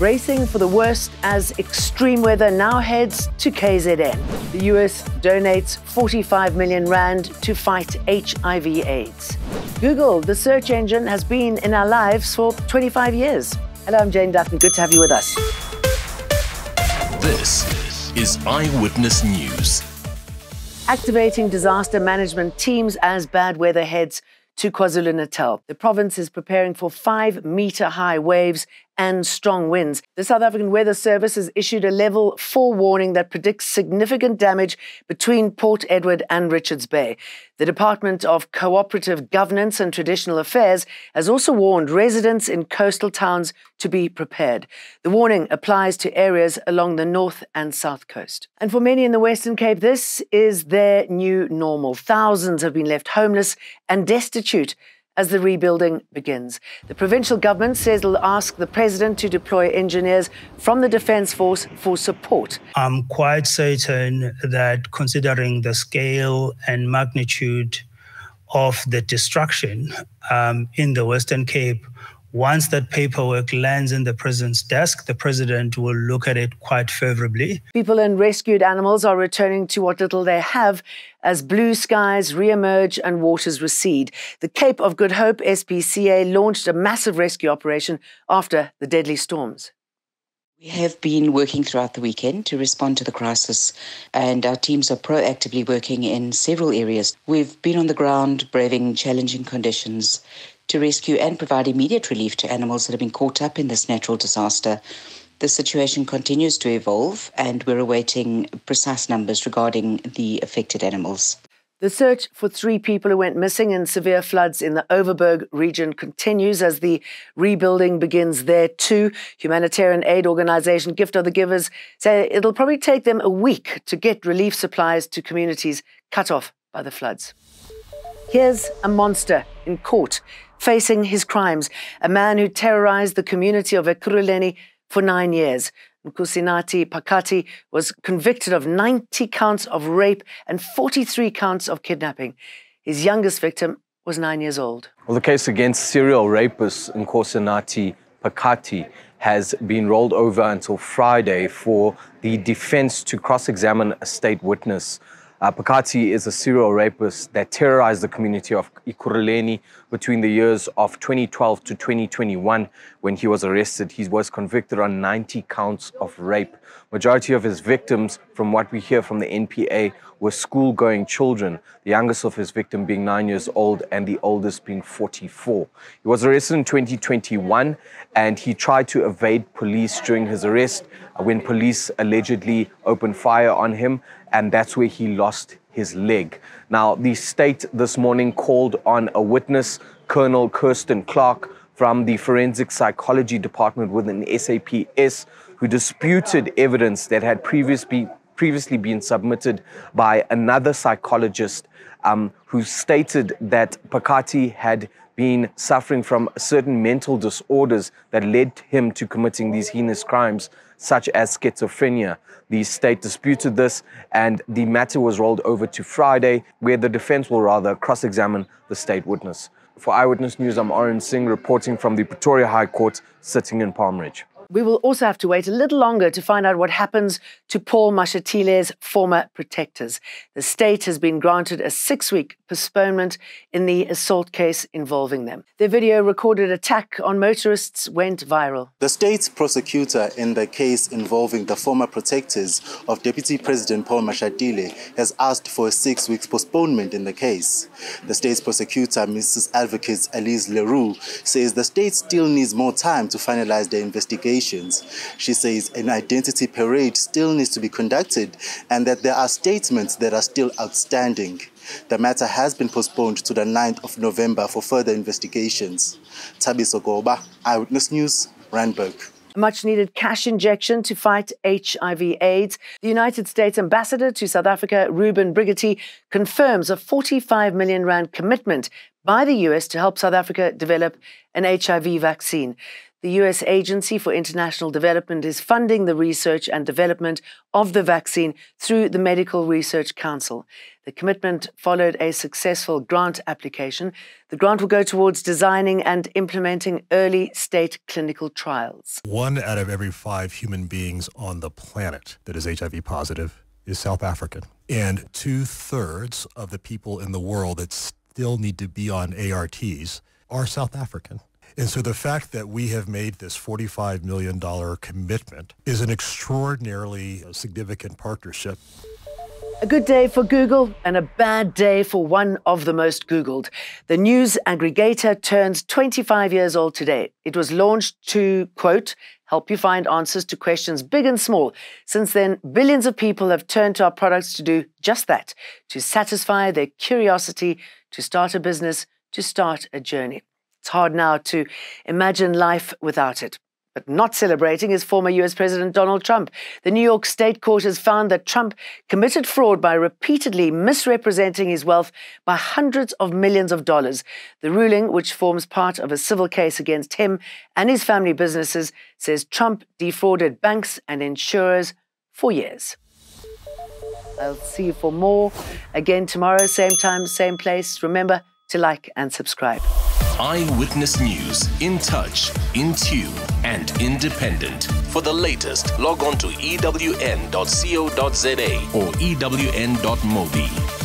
Bracing for the worst as extreme weather now heads to KZN. The US donates 45 million rand to fight HIV/AIDS. Google, the search engine, has been in our lives for 25 years. Hello, I'm Jane Dutton. Good to have you with us. This is Eyewitness News. Activating disaster management teams as bad weather heads to KwaZulu-Natal. The province is preparing for 5-meter-high waves and strong winds. The South African Weather Service has issued a level 4 warning that predicts significant damage between Port Edward and Richards Bay. The Department of Cooperative Governance and Traditional Affairs has also warned residents in coastal towns to be prepared. The warning applies to areas along the north and south coast. And for many in the Western Cape, this is their new normal. Thousands have been left homeless and destitute as the rebuilding begins. The provincial government says it'll ask the president to deploy engineers from the Defence Force for support. I'm quite certain that considering the scale and magnitude of the destruction in the Western Cape, once that paperwork lands in the president's desk, the president will look at it quite favorably. People and rescued animals are returning to what little they have as blue skies re-emerge and waters recede. The Cape of Good Hope SPCA launched a massive rescue operation after the deadly storms. We have been working throughout the weekend to respond to the crisis, and our teams are proactively working in several areas. We've been on the ground braving challenging conditions to rescue and provide immediate relief to animals that have been caught up in this natural disaster. The situation continues to evolve, and we're awaiting precise numbers regarding the affected animals. The search for 3 people who went missing in severe floods in the Overberg region continues as the rebuilding begins there too. Humanitarian aid organisation Gift of the Givers say it'll probably take them a week to get relief supplies to communities cut off by the floods. Here's a monster in court facing his crimes, a man who terrorised the community of Ekurhuleni for 9 years. Nkusinati Phakathi was convicted of 90 counts of rape and 43 counts of kidnapping. His youngest victim was 9 years old. Well, the case against serial rapist Nkusinati Phakathi has been rolled over until Friday for the defence to cross-examine a state witness. Phakathi is a serial rapist that terrorized the community of Ekurhuleni between the years of 2012 to 2021. When he was arrested, he was convicted on 90 counts of rape. Majority of his victims, from what we hear from the NPA, were school-going children, the youngest of his victim being 9 years old and the oldest being 44. He was arrested in 2021 and he tried to evade police during his arrest when police allegedly opened fire on him, and that's where he lost his leg. Now, the state this morning called on a witness, Colonel Kirsten Clark, from the Forensic Psychology Department within SAPS, who disputed evidence that had previously been submitted by another psychologist who stated that Phakathi had been suffering from certain mental disorders that led him to committing these heinous crimes, such as schizophrenia. The state disputed this, and the matter was rolled over to Friday, where the defense will rather cross-examine the state witness. For Eyewitness News, I'm Oren Singh reporting from the Pretoria High Court, sitting in Palm Ridge. We will also have to wait a little longer to find out what happens to Paul Mashatile's former protectors. The state has been granted a 6-week postponement in the assault case involving them. The video-recorded attack on motorists went viral. The state's prosecutor in the case involving the former protectors of Deputy President Paul Mashatile has asked for a 6-week postponement in the case. The state's prosecutor, Mrs. Advocate Elise Leroux, says the state still needs more time to finalize the investigation. She says an identity parade still needs to be conducted and that there are statements that are still outstanding. The matter has been postponed to the 9th of November for further investigations. Thabiso Goba, Eyewitness News, Randburg. A much-needed cash injection to fight HIV/AIDS. The United States Ambassador to South Africa, Ruben Brigitte, confirms a 45 million rand commitment by the US to help South Africa develop an HIV vaccine. The US Agency for International Development is funding the research and development of the vaccine through the Medical Research Council. The commitment followed a successful grant application. The grant will go towards designing and implementing early state clinical trials. 1 out of every 5 human beings on the planet that is HIV positive is South African. And 2/3 of the people in the world that still need to be on ARTs are South African. And so the fact that we have made this $45 million commitment is an extraordinarily significant partnership. A good day for Google and a bad day for one of the most Googled. The news aggregator turns 25 years old today. It was launched to, quote, help you find answers to questions big and small. Since then, billions of people have turned to our products to do just that, to satisfy their curiosity, to start a business, to start a journey. It's hard now to imagine life without it. But not celebrating is former US President Donald Trump. The New York State Court has found that Trump committed fraud by repeatedly misrepresenting his wealth by hundreds of millions of dollars. The ruling, which forms part of a civil case against him and his family businesses, says Trump defrauded banks and insurers for years. I'll see you for more again tomorrow, same time, same place. Remember to like and subscribe. Eyewitness News, in touch, in tune, and independent. For the latest, log on to ewn.co.za or ewn.mobi.